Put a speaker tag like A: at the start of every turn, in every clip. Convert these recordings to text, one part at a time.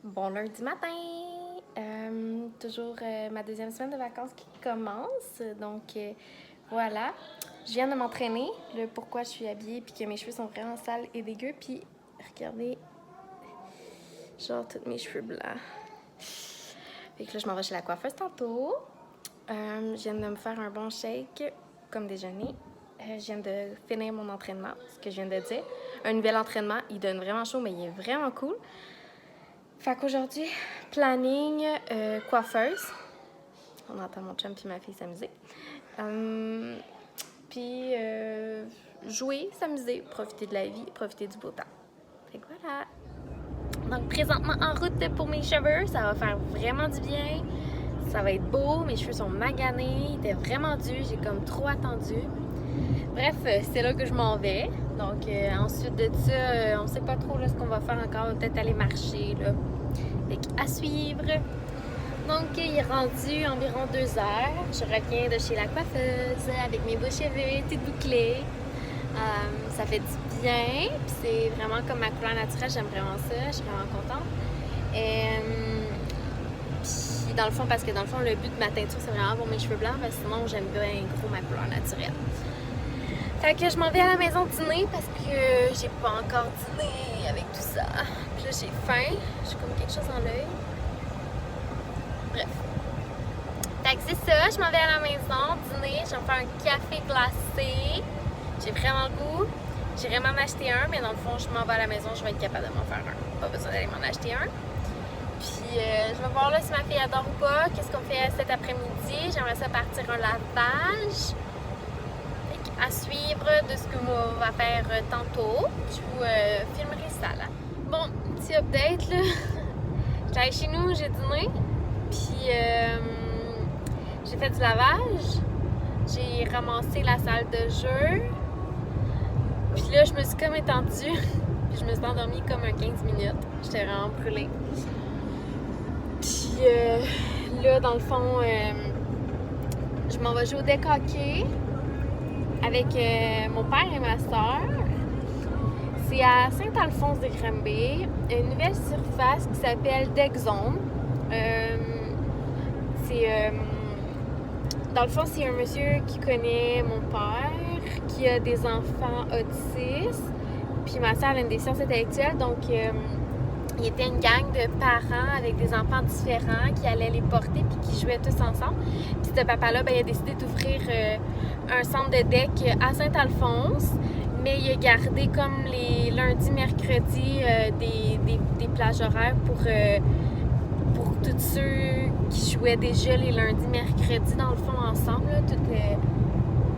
A: Bon lundi matin! Toujours ma deuxième semaine de vacances qui commence. Donc voilà, je viens de m'entraîner. Le pourquoi je suis habillée puis que mes cheveux sont vraiment sales et dégueux. Puis regardez, genre tous mes cheveux blancs. Fait que là, je m'en vais chez la coiffeuse tantôt. Je viens de me faire un bon shake comme déjeuner. Je viens de finir mon entraînement, ce que je viens de dire. Un nouvel entraînement, il donne vraiment chaud, mais il est vraiment cool. Fait qu'aujourd'hui, planning coiffeuse. On entend mon chum puis ma fille s'amuser. Puis jouer, s'amuser, profiter de la vie, profiter du beau temps. Fait que voilà. Donc présentement en route pour mes cheveux, ça va faire vraiment du bien. Ça va être beau, mes cheveux sont maganés, ils étaient vraiment durs, j'ai comme trop attendu. Bref, c'est là que je m'en vais. Donc ensuite de ça, on sait pas trop là, ce qu'on va faire encore. On va peut-être aller marcher là. Fait à suivre. Donc il est rendu environ 2 heures. Je reviens de chez la coiffeuse avec mes beaux cheveux, tout bouclés. Ça fait du bien. Puis c'est vraiment comme ma couleur naturelle, j'aime vraiment ça. Je suis vraiment contente. Puis dans le fond, parce que dans le fond, le but de ma teinture, c'est vraiment pour mes cheveux blancs. Parce que sinon, j'aime bien gros ma couleur naturelle. Fait que je m'en vais à la maison dîner parce que j'ai pas encore dîné avec tout ça. Puis là, j'ai faim. J'ai comme quelque chose dans l'œil. Bref. Fait que c'est ça, je m'en vais à la maison dîner. Je vais me faire un café glacé. J'ai vraiment le goût. J'irai m'en acheter un, mais dans le fond, je m'en vais à la maison, je vais être capable de m'en faire un. Pas besoin d'aller m'en acheter un. Puis je vais voir là si ma fille adore ou pas. Qu'est-ce qu'on fait cet après-midi? J'aimerais ça partir un lavage. À suivre de ce que on va faire tantôt. Je vous filmerai ça là. Bon, petit update là. J'allais chez nous, j'ai dîné. Puis j'ai fait du lavage. J'ai ramassé la salle de jeu. Puis là, je me suis comme étendue. Puis je me suis endormie comme un 15 minutes. J'étais vraiment brûlée. Puis là, dans le fond, je m'en vais jouer au deck hockey avec mon père et ma soeur. C'est à Saint-Alphonse-de-Granby, une nouvelle surface qui s'appelle Deck Zone. Dans le fond, c'est un monsieur qui connaît mon père, qui a des enfants autistes, puis ma soeur a une déficience intellectuelle, donc il était une gang de parents avec des enfants différents qui allaient les porter puis qui jouaient tous ensemble. Puis ce papa-là, il a décidé d'ouvrir un centre de deck à Saint-Alphonse, mais il a gardé comme les lundis, mercredis des plages horaires pour tous ceux qui jouaient déjà les lundis, mercredis dans le fond ensemble, là, toutes les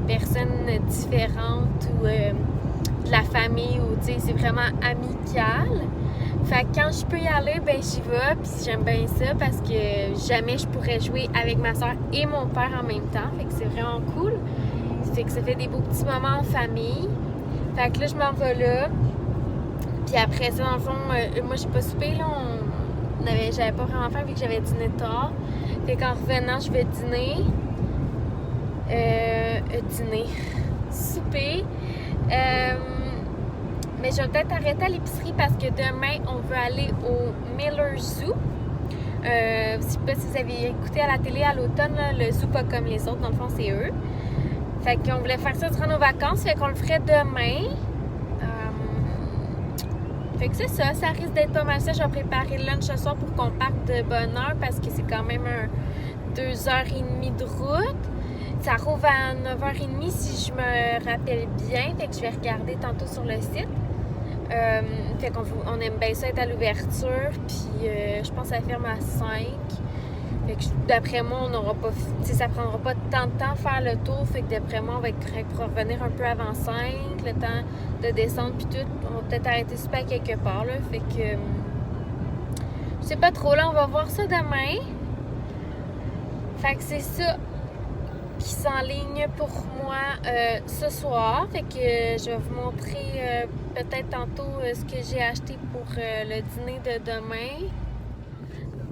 A: personnes différentes ou de la famille, ou tu sais, c'est vraiment amical. Fait que quand je peux y aller, j'y vais, puis j'aime bien ça parce que jamais je pourrais jouer avec ma soeur et mon père en même temps. Fait que c'est vraiment cool. Fait que ça fait des beaux petits moments en famille. Fait que là, je m'en vais là. Puis après ça, dans le fond, moi, j'ai pas soupé, là. J'avais pas vraiment faim vu que j'avais dîné tard. Fait qu'en revenant, je vais dîner. Souper. Mais je vais peut-être arrêter à l'épicerie parce que demain, on veut aller au Miller Zoo. Je sais pas si vous avez écouté à la télé à l'automne, là, le zoo pas comme les autres, dans le fond, c'est eux. Fait qu'on voulait faire ça durant nos vacances, fait qu'on le ferait demain. Fait que c'est ça, ça risque d'être pas mal ça. Je vais préparer le lunch ce soir pour qu'on parte de bonne heure parce que c'est quand même 2h30 de route. Ça rouvre à 9h30 si je me rappelle bien. Fait que je vais regarder tantôt sur le site. Fait qu'on aime bien ça être à l'ouverture. Puis je pense que ça ferme à 5. Fait que d'après moi, on n'aura pas. Ça prendra pas tant de temps à faire le tour. Fait que d'après moi, on va être correct pour revenir un peu avant 5. Le temps de descendre puis tout. On va peut-être arrêter super quelque part là. Fait que je sais pas trop là, on va voir ça demain. Fait que c'est ça qui s'enligne pour moi ce soir. Fait que je vais vous montrer peut-être tantôt ce que j'ai acheté pour le dîner de demain.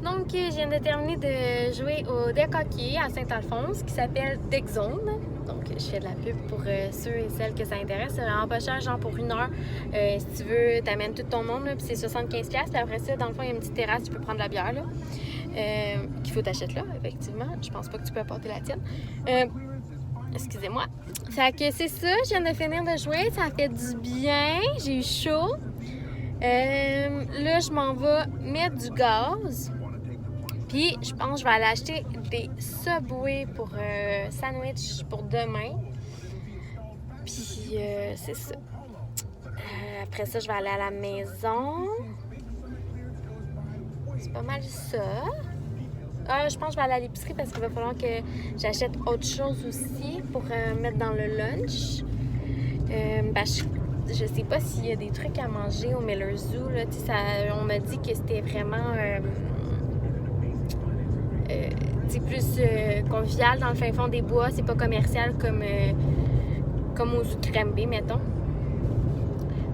A: Donc, je viens de terminer de jouer au deck hockey à Saint-Alphonse qui s'appelle Deck Zone. Donc, je fais de la pub pour ceux et celles que ça intéresse. C'est vraiment pas cher, genre pour 1 heure. Si tu veux, t'amènes tout ton monde, là, puis c'est 75$. Puis après ça, dans le fond, il y a une petite terrasse, tu peux prendre de la bière, là. Qu'il faut t'acheter là, effectivement. Je pense pas que tu peux apporter la tienne. Excusez-moi. Fait que c'est ça, je viens de finir de jouer. Ça fait du bien. J'ai eu chaud. Là, je m'en vais mettre du gaz. Puis, je pense que je vais aller acheter des Subway pour sandwich pour demain. Puis, c'est ça. Après ça, je vais aller à la maison. C'est pas mal ça. Je pense que je vais aller à l'épicerie parce qu'il va falloir que j'achète autre chose aussi pour mettre dans le lunch. Je sais pas s'il y a des trucs à manger au Miller Zoo. Là. On m'a dit que c'était vraiment plus convivial dans le fin fond des bois. C'est pas commercial comme au Zoo de Granby, mettons.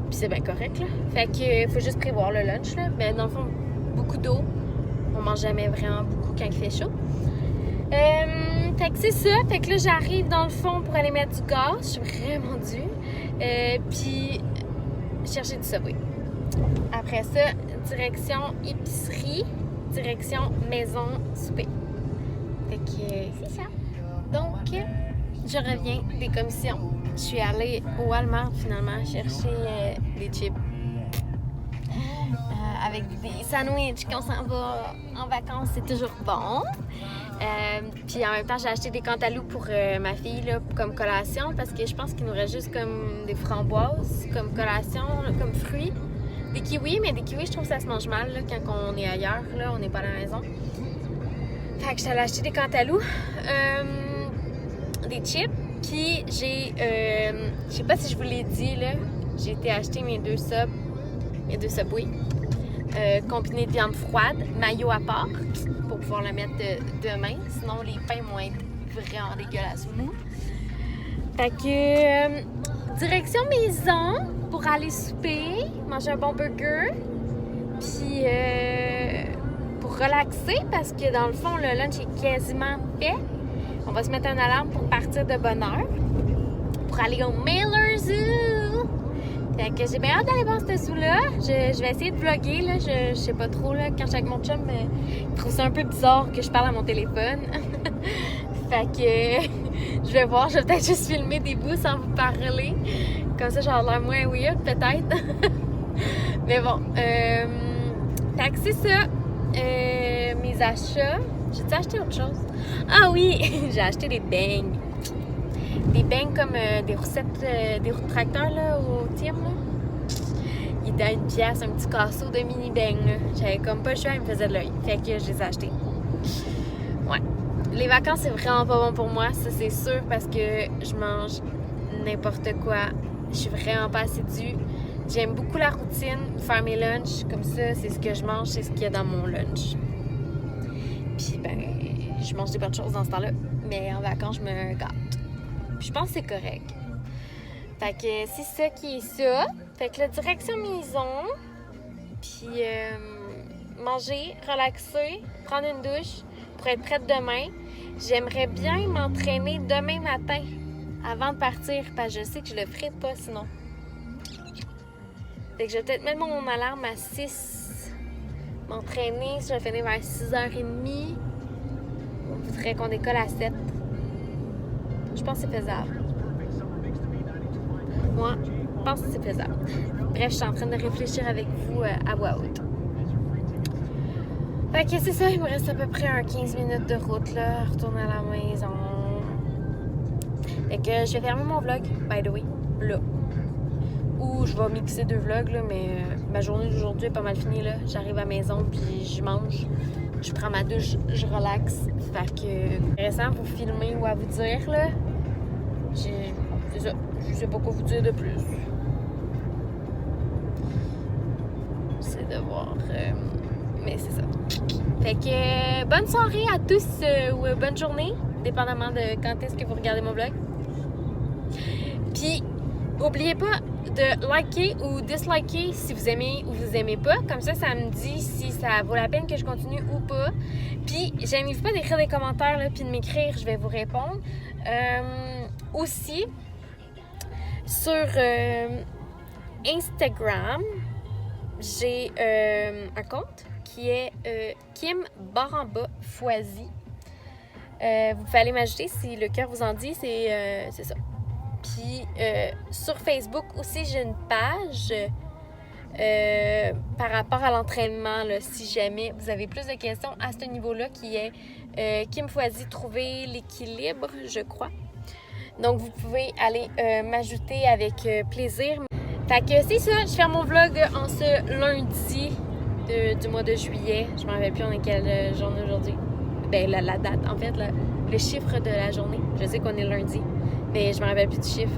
A: Puis c'est bien correct, là. Fait que faut juste prévoir le lunch, là. Mais dans le fond, beaucoup d'eau. On mange jamais vraiment beaucoup quand il fait chaud. Fait que c'est ça. Fait que là, j'arrive dans le fond pour aller mettre du gaz. Je suis vraiment due. Puis chercher du Subway. Après ça, direction épicerie, direction maison souper. Fait que c'est ça. Donc, je reviens des commissions. Je suis allée au Walmart finalement chercher des chips. Avec des sandwichs quand on s'en va en vacances, c'est toujours bon. Puis en même temps, j'ai acheté des cantaloupes pour ma fille là, comme collation parce que je pense qu'il nous reste juste comme des framboises comme collation, là, comme fruits. Des kiwis, mais des kiwis, je trouve que ça se mange mal là, quand on est ailleurs, là, on n'est pas à la maison. Fait que je suis allée acheter des cantaloupes, des chips, puis j'ai, je sais pas si je vous l'ai dit, là, j'ai été acheter mes deux Subway. Combiné de viande froide, mayo à part, pour pouvoir le mettre demain. Sinon, les pains vont être vraiment dégueulasses mous. Fait que, direction maison pour aller souper, manger un bon burger. Puis, pour relaxer, parce que dans le fond, le lunch est quasiment fait. On va se mettre une alarme pour partir de bonne heure, pour aller au Miller Zoo. Fait que j'ai bien hâte d'aller voir ce zoo-là. Je vais essayer de vlogger, là. Je sais pas trop, là. Quand je suis avec mon chum, il trouve ça un peu bizarre que je parle à mon téléphone. Fait que je vais voir. Je vais peut-être juste filmer des bouts sans vous parler. Comme ça, j'aurai l'air moins weird, peut-être. Mais bon. Fait que c'est ça. Mes achats. J'ai-tu acheté autre chose? Ah oui! J'ai acheté des beignes. Des beignes comme des roues de tracteur là, au Tim. Là. Il était à 1 pièce, un petit casseau de mini beignes. J'avais comme pas le choix, il me faisait de l'œil. Fait que je les ai achetés. Ouais. Les vacances, c'est vraiment pas bon pour moi, ça c'est sûr, parce que je mange n'importe quoi. Je suis vraiment pas assidue. J'aime beaucoup la routine, faire mes lunchs. Comme ça, c'est ce que je mange, c'est ce qu'il y a dans mon lunch. Puis ben, je mange des bonnes choses dans ce temps-là. Mais en vacances, je me gâte. Puis je pense que c'est correct. Fait que c'est ça qui est ça. Fait que la direction maison. Puis manger, relaxer, prendre une douche pour être prête demain. J'aimerais bien m'entraîner demain matin avant de partir parce que je sais que je le ferai pas sinon. Fait que je vais peut-être mettre mon alarme à 6. M'entraîner, si je vais finir vers 6h30. On voudrait qu'on décolle à 7. Je pense que c'est faisable. Moi, je pense que c'est faisable. Bref, je suis en train de réfléchir avec vous à voix haute. Fait que c'est ça, il me reste à peu près 15 minutes de route, là, retourner à la maison. Fait que je vais fermer mon vlog, by the way, là. Ou je vais mixer 2 vlogs, là, mais ma journée d'aujourd'hui est pas mal finie, là. J'arrive à la maison, puis je mange. Je prends ma douche, je relaxe. Fait que intéressant pour filmer ou à vous dire, là. C'est ça. Je sais pas quoi vous dire de plus. C'est de voir. Mais c'est ça. Fait que bonne soirée à tous ou bonne journée, dépendamment de quand est-ce que vous regardez mon vlog. Puis, n'oubliez pas de liker ou disliker si vous aimez ou vous aimez pas. Comme ça, ça me dit si ça vaut la peine que je continue ou pas. Puis, gênez-vous pas d'écrire des commentaires là, puis de m'écrire, je vais vous répondre. Aussi, sur Instagram, j'ai un compte qui est Kim Baramba Foisy. Vous pouvez aller m'ajouter si le cœur vous en dit, c'est ça. Puis sur Facebook aussi, j'ai une page par rapport à l'entraînement, là, si jamais vous avez plus de questions à ce niveau-là, qui est Kim Foisy, trouver l'équilibre, je crois. Donc, vous pouvez aller m'ajouter avec plaisir. Fait que c'est ça, je fais mon vlog en ce lundi du mois de juillet. Je me rappelle plus on est quelle journée aujourd'hui. Ben, la date, en fait, le chiffre de la journée. Je sais qu'on est lundi, mais je me rappelle plus du chiffre.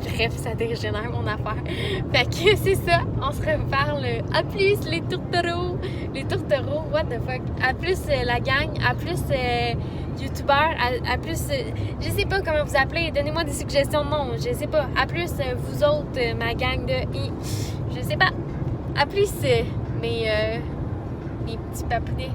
A: Bref, ça dégénère mon affaire. Fait que c'est ça, on se reparle. À plus les tourtereaux. Les tourtereaux, what the fuck. À plus la gang, à plus youtubeurs, à plus... je sais pas comment vous appelez, donnez-moi des suggestions de nom, je sais pas. À plus vous autres, ma gang de... je sais pas. À plus mes petits papounets.